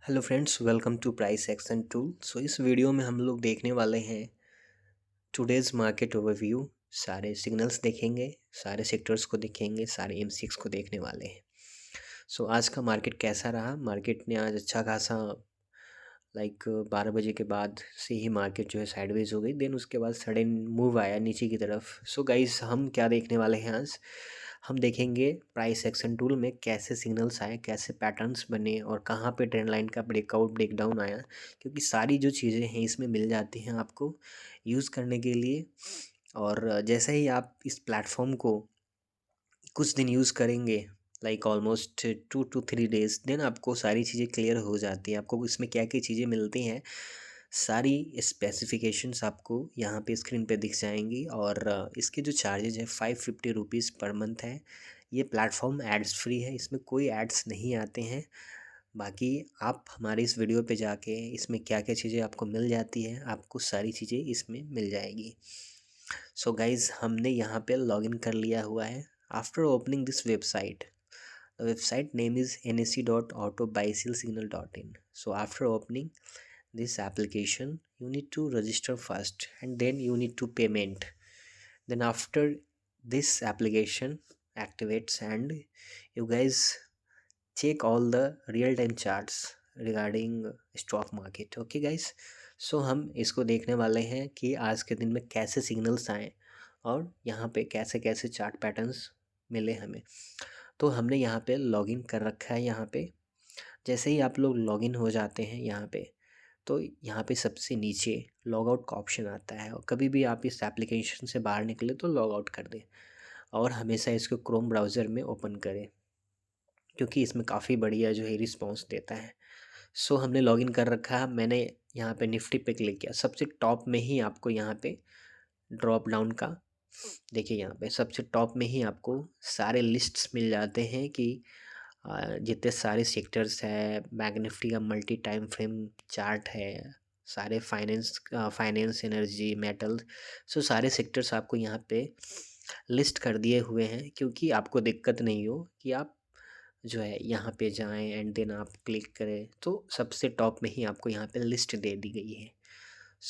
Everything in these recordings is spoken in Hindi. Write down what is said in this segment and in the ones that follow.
Hello friends, welcome to price action tool. इस वीडियो में हम लोग देखने वाले हैं टुडेज़ मार्केट ओवरव्यू। सारे सिग्नल्स देखेंगे, सारे सेक्टर्स को देखेंगे, सारे एमसीएक्स को देखने वाले हैं। आज का मार्केट कैसा रहा? मार्केट ने आज अच्छा खासा 12 बजे के बाद से ही मार्केट जो है साइडवेज हो गई। देन उसके बाद सडन मूव आया नीचे की तरफ। गाइस, हम क्या देखने वाले हैं आज? हम देखेंगे प्राइस एक्शन टूल में कैसे सिग्नल्स आए, कैसे पैटर्न्स बने और कहाँ पे ट्रेंड लाइन का ब्रेकआउट ब्रेकडाउन आया, क्योंकि सारी जो चीज़ें हैं इसमें मिल जाती हैं आपको यूज़ करने के लिए। और जैसे ही आप इस प्लेटफॉर्म को कुछ दिन यूज़ करेंगे, ऑलमोस्ट 2 to 3 डेज़, देन आपको सारी चीज़ें क्लियर हो जाती हैं। आपको इसमें क्या क्या चीज़ें मिलती हैं, सारी स्पेसिफिकेशंस आपको यहाँ पे स्क्रीन पे दिख जाएंगी। और इसके जो चार्जेज है 550 रुपीज़ पर मंथ है। ये प्लेटफॉर्म एड्स फ्री है, इसमें कोई एड्स नहीं आते हैं। बाकी आप हमारे इस वीडियो पे जाके इसमें क्या क्या चीज़ें आपको मिल जाती है, आपको सारी चीज़ें इसमें मिल जाएगी। गाइज, हमने यहाँ पे लॉगिन कर लिया हुआ है। After opening this website, the website name is nac.autobuysellsignal.in. After opening this application, you need to register first and then you need to payment. Then after this application activates and you guys check all the real time charts regarding stock market. Okay guys, हम इसको देखने वाले हैं कि आज के दिन में कैसे सिग्नल्स आए और यहाँ पे कैसे कैसे चार्ट पैटर्न्स मिले हमें। हमने यहाँ पे लॉगिन कर रखा है। यहाँ पे जैसे ही आप लोग लॉगिन हो जाते हैं यहाँ पे, तो यहाँ पे सबसे नीचे लॉग आउट का ऑप्शन आता है। और कभी भी आप इस एप्लीकेशन से बाहर निकले तो लॉग आउट कर दें और हमेशा इसको क्रोम ब्राउज़र में ओपन करें, क्योंकि इसमें काफ़ी बढ़िया जो है रिस्पॉन्स देता है। हमने लॉगिन कर रखा है। मैंने यहाँ पे निफ्टी पे क्लिक किया। सबसे टॉप में ही आपको यहाँ पे ड्रॉप डाउन का देखिए, यहाँ पे सबसे टॉप में ही आपको सारे लिस्ट्स मिल जाते हैं कि जितने सारे सेक्टर्स है, बैंक निफ्टी का मल्टी टाइम फ्रेम चार्ट है, सारे फाइनेंस, एनर्जी, मेटल। सारे सेक्टर्स आपको यहाँ पे लिस्ट कर दिए हुए हैं, क्योंकि आपको दिक्कत नहीं हो कि आप जो है यहाँ पे जाएं एंड देन आप क्लिक करें। तो सबसे टॉप में ही आपको यहाँ पे लिस्ट दे दी गई है।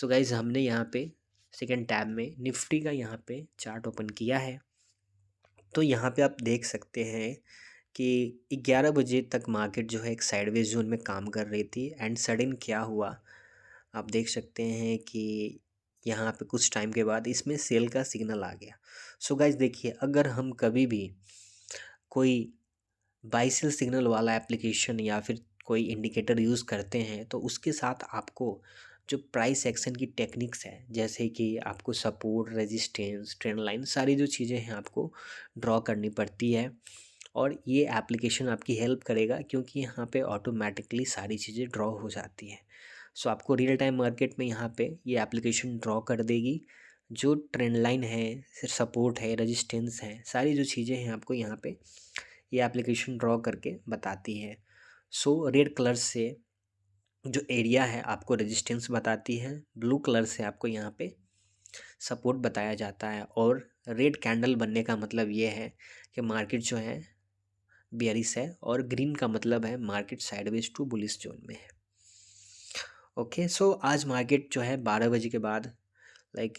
गाइज, हमने यहाँ पे सेकेंड टैब में निफ्टी का यहाँ पे चार्ट ओपन किया है। तो यहाँ पे आप देख सकते हैं कि 11 बजे तक मार्केट जो है एक साइडवेज जोन में काम कर रही थी एंड सडन क्या हुआ, आप देख सकते हैं कि यहाँ पे कुछ टाइम के बाद इसमें सेल का सिग्नल आ गया। गाइज देखिए, अगर हम कभी भी कोई बाई सेल सिग्नल वाला एप्लीकेशन या फिर कोई इंडिकेटर यूज़ करते हैं, तो उसके साथ आपको जो प्राइस एक्शन की टेक्निक्स है, जैसे कि आपको सपोर्ट, रेजिस्टेंस, ट्रेंड लाइन, सारी जो चीज़ें हैं आपको ड्रॉ करनी पड़ती है। और ये एप्लीकेशन आपकी हेल्प करेगा, क्योंकि यहाँ पे ऑटोमेटिकली सारी चीज़ें ड्रॉ हो जाती हैं। आपको रियल टाइम मार्केट में यहाँ पे ये एप्लीकेशन ड्रॉ कर देगी। जो ट्रेंड लाइन है, सपोर्ट है, रेजिस्टेंस है, सारी जो चीज़ें हैं आपको यहाँ पे ये एप्लीकेशन ड्रॉ करके बताती है। रेड कलर से जो एरिया है आपको रेजिस्टेंस बताती है, ब्लू कलर से आपको यहाँ पे सपोर्ट बताया जाता है। और रेड कैंडल बनने का मतलब ये है कि मार्केट जो है बेयरिश है, और ग्रीन का मतलब है market sideways to bullish zone में है। ओके, आज मार्केट जो है 12 बजे के बाद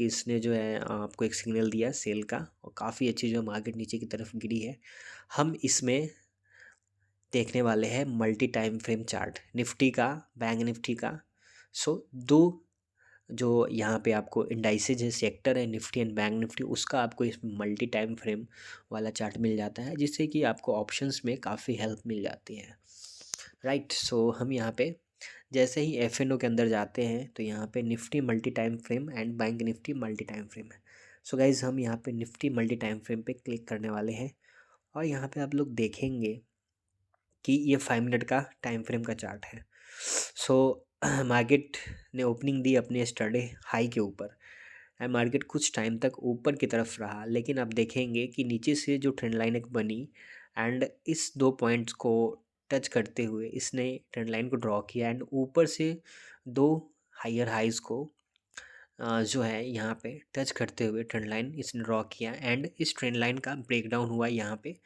इसने जो है आपको एक सिग्नल दिया सेल का, और काफ़ी अच्छी जो मार्केट नीचे की तरफ गिरी है। हम इसमें देखने वाले हैं multi time frame chart Nifty का, बैंक निफ्टी का। दो जो यहाँ पे आपको इंडाइसेज है, सेक्टर है निफ्टी एंड बैंक निफ्टी, उसका आपको इस मल्टी टाइम फ्रेम वाला चार्ट मिल जाता है, जिससे कि आपको ऑप्शंस में काफ़ी हेल्प मिल जाती है। राइट, हम यहाँ पे जैसे ही एफ के अंदर जाते हैं, तो यहाँ पे Nifty multi time frame and bank Nifty multi time frame है। गाइज, हम यहाँ पे निफ्टी मल्टी टाइम फ्रेम पे क्लिक करने वाले हैं, और यहाँ पे आप लोग देखेंगे कि ये 5 मिनट का टाइम फ्रेम का चार्ट है। मार्केट ने ओपनिंग दी अपने स्टरडे हाई के ऊपर, एंड मार्केट कुछ टाइम तक ऊपर की तरफ रहा, लेकिन आप देखेंगे कि नीचे से जो ट्रेंड लाइन एक बनी एंड इस 2 पॉइंट्स को टच करते हुए इसने ट्रेंड लाइन को ड्रॉ किया, एंड ऊपर से 2 हायर हाइज को जो है यहाँ पे टच करते हुए ट्रेंड लाइन इसने ड्रॉ किया, एंड इस ट्रेंड लाइन का ब्रेकडाउन हुआ यहाँ पे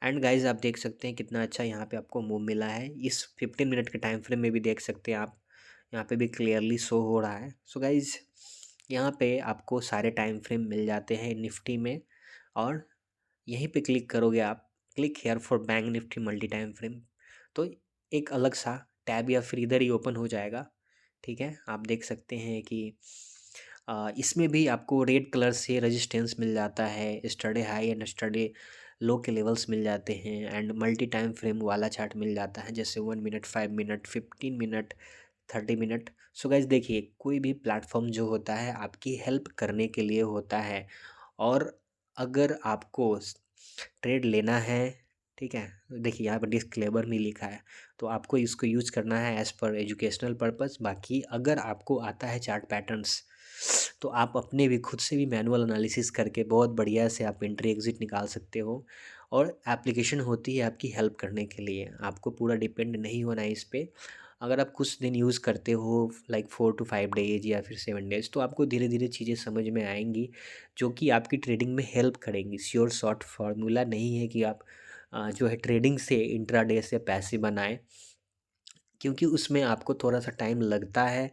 एंड गाइज आप देख सकते हैं कितना अच्छा यहाँ पे आपको मूव मिला है। इस 15 मिनट के टाइम फ्रेम में भी देख सकते हैं आप, यहाँ पे भी क्लियरली शो हो रहा है। सो गाइज यहाँ पे आपको सारे टाइम फ्रेम मिल जाते हैं निफ्टी में, और यहीं पे क्लिक करोगे आप, click here for bank Nifty multi time frame, तो एक अलग सा टैब या फिर इधर ही ओपन हो जाएगा। ठीक है, आप देख सकते हैं कि इसमें भी आपको रेड कलर से रेजिस्टेंस मिल जाता है, स्टडे हाई एंड स्टडे लो के लेवल्स मिल जाते हैं, एंड मल्टी टाइम फ्रेम वाला चार्ट मिल जाता है, जैसे 1 minute, 5 minute, 15 minute, 30 minute. So guys देखिए, कोई भी प्लेटफॉर्म जो होता है आपकी हेल्प करने के लिए होता है, और अगर आपको ट्रेड लेना है, ठीक है, देखिए यहाँ पर डिस्क्लेमर में लिखा है, तो आपको इसको यूज करना है एज़ पर एजुकेशनल पर्पस। बाकी अगर आपको आता है चार्ट पैटर्न्स, तो आप अपने भी खुद से भी मैनुअल एनालिसिस करके बहुत बढ़िया से आप एंट्री एग्जिट निकाल सकते हो, और एप्लीकेशन होती है आपकी हेल्प करने के लिए, आपको पूरा डिपेंड नहीं होना है इस पर। अगर आप कुछ दिन यूज़ करते हो, लाइक 4 to 5 डेज या फिर 7 डेज, तो आपको धीरे धीरे चीज़ें समझ में आएंगी, जो कि आपकी ट्रेडिंग में हेल्प करेंगी। श्योर शॉर्ट फार्मूला नहीं है कि आप जो है ट्रेडिंग से इंट्राडे से पैसे बनाएं, क्योंकि उसमें आपको थोड़ा सा टाइम लगता है,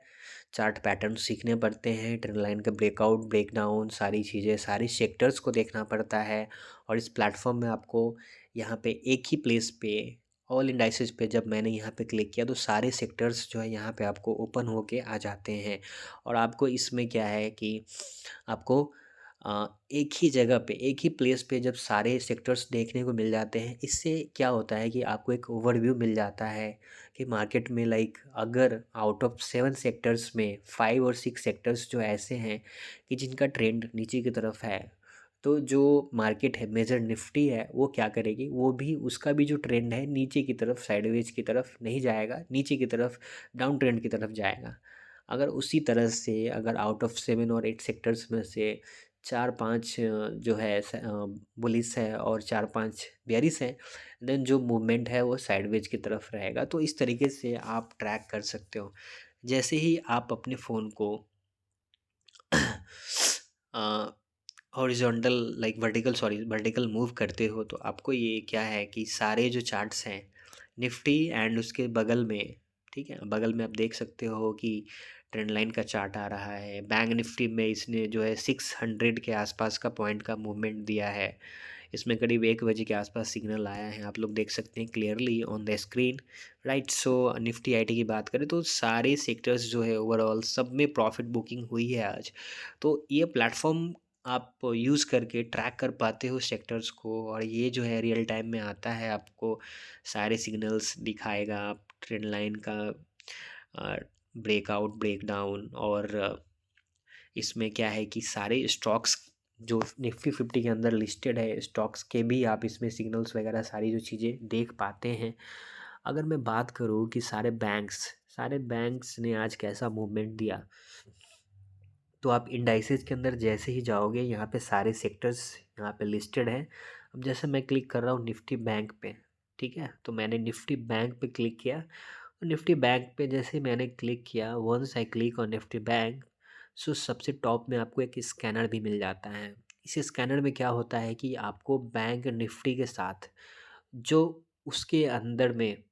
चार्ट पैटर्न सीखने पड़ते हैं, ट्रेंड लाइन का ब्रेकआउट, ब्रेकडाउन, सारी चीज़ें, सारी सेक्टर्स को देखना पड़ता है। और इस प्लेटफॉर्म में आपको यहाँ पे एक ही प्लेस पे, ऑल इंडाइसेस पे जब मैंने यहाँ पे क्लिक किया, तो सारे सेक्टर्स जो है यहाँ पे आपको ओपन होके आ जाते हैं। और आपको इसमें क्या है कि आपको एक ही जगह पे, एक ही प्लेस पे जब सारे सेक्टर्स देखने को मिल जाते हैं, इससे क्या होता है कि आपको एक ओवरव्यू मिल जाता है कि मार्केट में, लाइक अगर आउट ऑफ 7 सेक्टर्स में 5 और 6 सेक्टर्स जो ऐसे हैं कि जिनका ट्रेंड नीचे की तरफ है, तो जो मार्केट है, मेजर निफ्टी है, वो क्या करेगी, वो भी उसका भी जो ट्रेंड है नीचे की तरफ, साइडवेज की तरफ नहीं जाएगा, नीचे की तरफ, डाउन ट्रेंड की तरफ जाएगा। अगर उसी तरह से अगर आउट ऑफ 7 और 8 सेक्टर्स में से 4-5 जो है बुलिस है और 4-5 बेयरिश है, देन जो मूवमेंट है वो साइडवेज की तरफ रहेगा। तो इस तरीके से आप ट्रैक कर सकते हो। जैसे ही आप अपने फ़ोन को horizontal, like vertical, sorry vertical move करते हो, तो आपको ये क्या है कि सारे जो चार्ट्स हैं निफ्टी एंड उसके बगल में, ठीक है, बगल में आप देख सकते हो कि ट्रेंड लाइन का चार्ट आ रहा है। बैंक निफ्टी में इसने जो है 600 के आसपास का पॉइंट का मूवमेंट दिया है। इसमें करीब 1 बजे के आसपास सिग्नल आया है, आप लोग देख सकते हैं clearly on the screen, right. So Nifty IT की बात करें तो सारे सेक्टर्स जो है ओवरऑल सब में प्रॉफिट बुकिंग हुई है आज। तो ये प्लेटफॉर्म आप यूज़ करके ट्रैक कर पाते हो सेक्टर्स को, और ये जो है रियल टाइम में आता है, आपको सारे सिग्नल्स दिखाएगा। आप ट्रेंड लाइन का ब्रेकआउट, ब्रेकडाउन, और इसमें क्या है कि सारे स्टॉक्स जो निफ्टी 50 के अंदर लिस्टेड है स्टॉक्स के भी आप इसमें सिग्नल्स वगैरह सारी जो चीज़ें देख पाते हैं। अगर मैं बात करूँ कि सारे बैंक्स ने आज कैसा मूवमेंट दिया, तो आप इंडाइसेस के अंदर जैसे ही जाओगे, यहाँ पे सारे सेक्टर्स यहाँ पे लिस्टेड हैं। अब जैसे मैं क्लिक कर रहा हूँ निफ्टी बैंक पे, ठीक है, तो मैंने निफ्टी बैंक पे क्लिक किया। तो निफ्टी बैंक पे जैसे मैंने क्लिक किया, once I click on Nifty bank, so सबसे टॉप में आपको एक स्कैनर भी मिल जाता है। इस स्कैनर में क्या होता है कि आपको बैंक निफ्टी के साथ जो उसके अंदर में,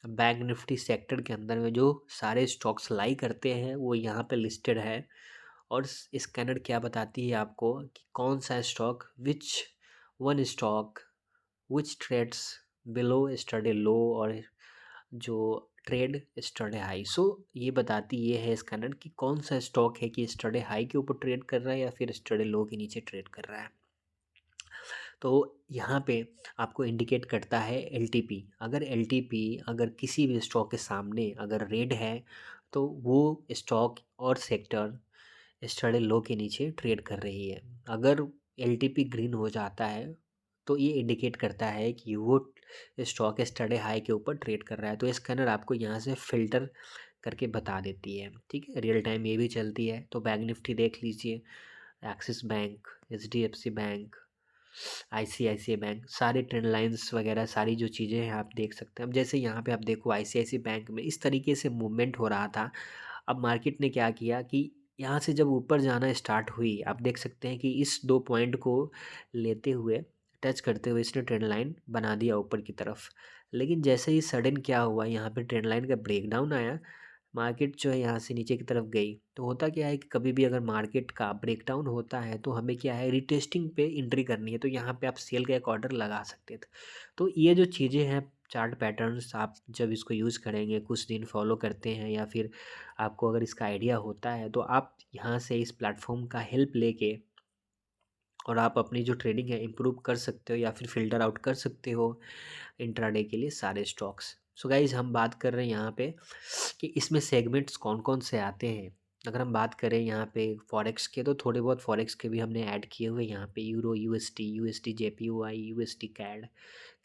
बैंक निफ्टी सेक्टर के अंदर में जो सारे स्टॉक्स लाई करते हैं वो यहाँ पे लिस्टेड है। और स्कैनर क्या बताती है आपको कि कौन सा stock, which one stock which trades below study low, और जो ट्रेड स्टडी हाई। सो ये बताती ये है स्कैनर कि कौन सा स्टॉक है कि स्टडी हाई के ऊपर ट्रेड कर रहा है या फिर स्टडी लो के नीचे ट्रेड कर रहा है। तो यहाँ पे आपको इंडिकेट करता है एलटीपी। अगर एलटीपी अगर किसी भी स्टॉक के सामने अगर रेड है, तो वो स्टॉक और सेक्टर स्टडी लो के नीचे ट्रेड कर रही है। अगर एलटीपी ग्रीन हो जाता है, तो ये इंडिकेट करता है कि वो स्टॉक स्टडी हाई के ऊपर ट्रेड कर रहा है। तो स्कैनर आपको यहाँ से फ़िल्टर करके बता देती है, ठीक है, रियल टाइम ये भी चलती है। तो बैंक निफ्टी देख लीजिए, axis bank, HDFC bank, ICICI bank, सारे ट्रेंड लाइंस वगैरह सारी जो चीज़ें हैं आप देख सकते हैं। अब जैसे यहाँ पे आप देखो आईसीआईसीआई बैंक में इस तरीके से मूवमेंट हो रहा था। अब मार्केट ने क्या किया कि यहाँ से जब ऊपर जाना स्टार्ट हुई, आप देख सकते हैं कि इस 2 पॉइंट को लेते हुए टच करते हुए इसने ट्रेंड लाइन बना दिया ऊपर की तरफ। लेकिन जैसे ही सडन क्या हुआ, यहाँ पे ट्रेंड लाइन का ब्रेकडाउन आया, मार्केट जो है यहाँ से नीचे की तरफ गई। तो होता क्या है कि कभी भी अगर मार्केट का ब्रेकडाउन होता है तो हमें क्या है, रिटेस्टिंग पे एंट्री करनी है, तो यहाँ पे आप सेल का एक ऑर्डर लगा सकते थे। तो ये जो चीज़ें हैं चार्ट पैटर्न्स, आप जब इसको यूज़ करेंगे, कुछ दिन फॉलो करते हैं या फिर आपको अगर इसका आइडिया होता है, तो आप यहाँ से इस प्लेटफॉर्म का हेल्प लेके और आप अपनी जो ट्रेडिंग है इम्प्रूव कर सकते हो या फिर फ़िल्टर आउट कर सकते हो इंट्राडे के लिए सारे स्टॉक्स। सो गाइज़, हम बात कर रहे हैं यहाँ पे कि इसमें सेगमेंट्स कौन-कौन से आते हैं। अगर हम बात करें यहाँ पे फॉरेक्स के, तो थोड़े बहुत फॉरेक्स के भी हमने ऐड किए हुए हैं यहाँ पे, euro, USD JPY, USD CAD.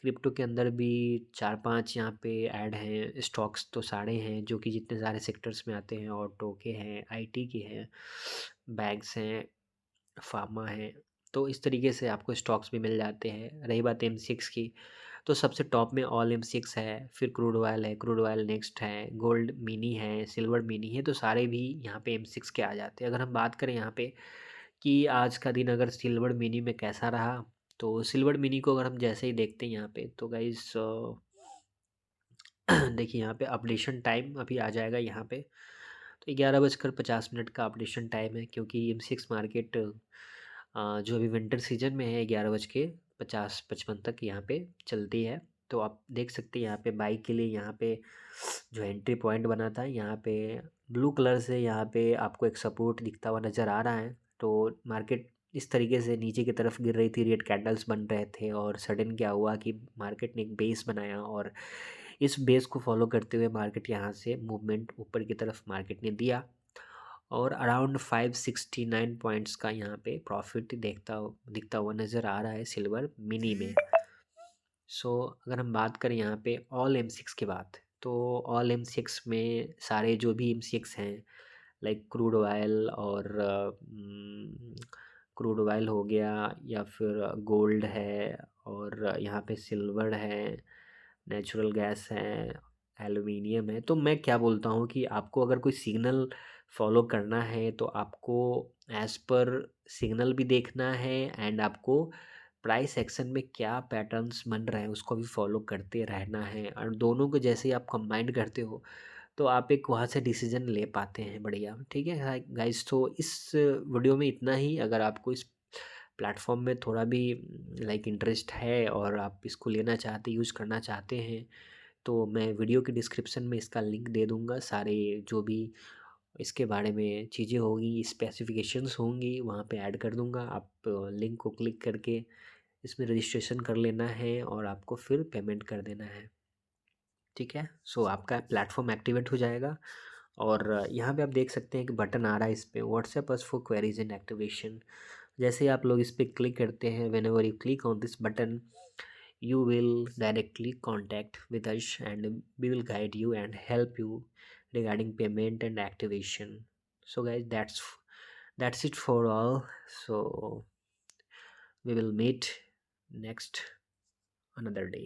Crypto के अंदर भी 4-5 यहाँ पे ऐड हैं। स्टॉक्स तो सारे हैं जो कि जितने सारे सेक्टर्स में आते हैं, ऑटो के हैं, आईटी के हैं, बैंक्स हैं, फार्मा है। तो इस तरीके से आपको स्टॉक्स भी मिल जाते हैं। रही बात एम6 की, तो सबसे टॉप में ऑल एम6 है, फिर क्रूड ऑयल है, क्रूड ऑयल नेक्स्ट है, गोल्ड मिनी है, सिल्वर मिनी है, तो सारे भी यहाँ पे एम6 के आ जाते हैं। अगर हम बात करें यहाँ पे कि आज का दिन अगर सिल्वर मिनी में कैसा रहा, तो सिल्वर मिनी को अगर हम जैसे ही देखते हैं यहाँ पे, तो गाइस देखिए यहाँ पे अपडेशन टाइम अभी आ जाएगा यहाँ पे। तो 11:50 का अपडेशन टाइम है, क्योंकि एम6 मार्केट जो अभी विंटर सीजन में है 11:50-55 तक यहाँ पे चलती है। तो आप देख सकते हैं यहाँ पे बाई के लिए, यहाँ पे जो एंट्री पॉइंट बना था, यहाँ पे ब्लू कलर से यहाँ पे आपको एक सपोर्ट दिखता हुआ नज़र आ रहा है। तो मार्केट इस तरीके से नीचे की तरफ गिर रही थी, रेड कैंडल्स बन रहे थे, और सडन क्या हुआ कि मार्केट ने एक बेस बनाया, और इस बेस को फॉलो करते हुए मार्केट यहाँ से मूवमेंट ऊपर की तरफ मार्केट ने दिया, और अराउंड 569 पॉइंट्स का यहाँ पे प्रॉफिट दिखता हुआ नज़र आ रहा है सिल्वर मिनी में। सो अगर हम बात करें यहाँ पे ऑल एम6 की बात, तो ऑल एम6 में सारे जो भी एम6 हैं, लाइक क्रूड ऑयल और क्रूड ऑयल हो गया, या फिर गोल्ड है, और यहाँ पे सिल्वर है, नेचुरल गैस है, एलुमिनियम है। तो मैं क्या बोलता हूँ कि आपको अगर कोई सिग्नल फॉलो करना है, तो आपको एज़ पर सिग्नल भी देखना है, एंड आपको प्राइस एक्शन में क्या पैटर्न्स बन रहे हैं उसको भी फॉलो करते रहना है, और दोनों को जैसे ही आप कंबाइन करते हो, तो आप एक वहाँ से डिसीजन ले पाते हैं बढ़िया। ठीक है गाइस, तो इस वीडियो में इतना ही। अगर आपको इस प्लेटफॉर्म में थोड़ा भी लाइक इंटरेस्ट है और आप इसको लेना चाहते, यूज़ करना चाहते हैं, तो मैं वीडियो के डिस्क्रिप्शन में इसका लिंक दे दूँगा। सारे जो भी इसके बारे में चीज़ें होंगी, स्पेसिफिकेशंस होंगी, वहाँ पे ऐड कर दूँगा। आप लिंक को क्लिक करके इसमें रजिस्ट्रेशन कर लेना है, और आपको फिर पेमेंट कर देना है। ठीक है, सो आपका प्लेटफॉर्म एक्टिवेट हो जाएगा, और यहाँ पे आप देख सकते हैं कि बटन आ रहा है इस पे, WhatsApp us for queries and activation. जैसे ही आप लोग इस पे क्लिक करते हैं, when ever you click on this button, you will directly contact with us, and we will guide you and help you regarding payment and activation. So guys, that's it for all. So we will meet next another day.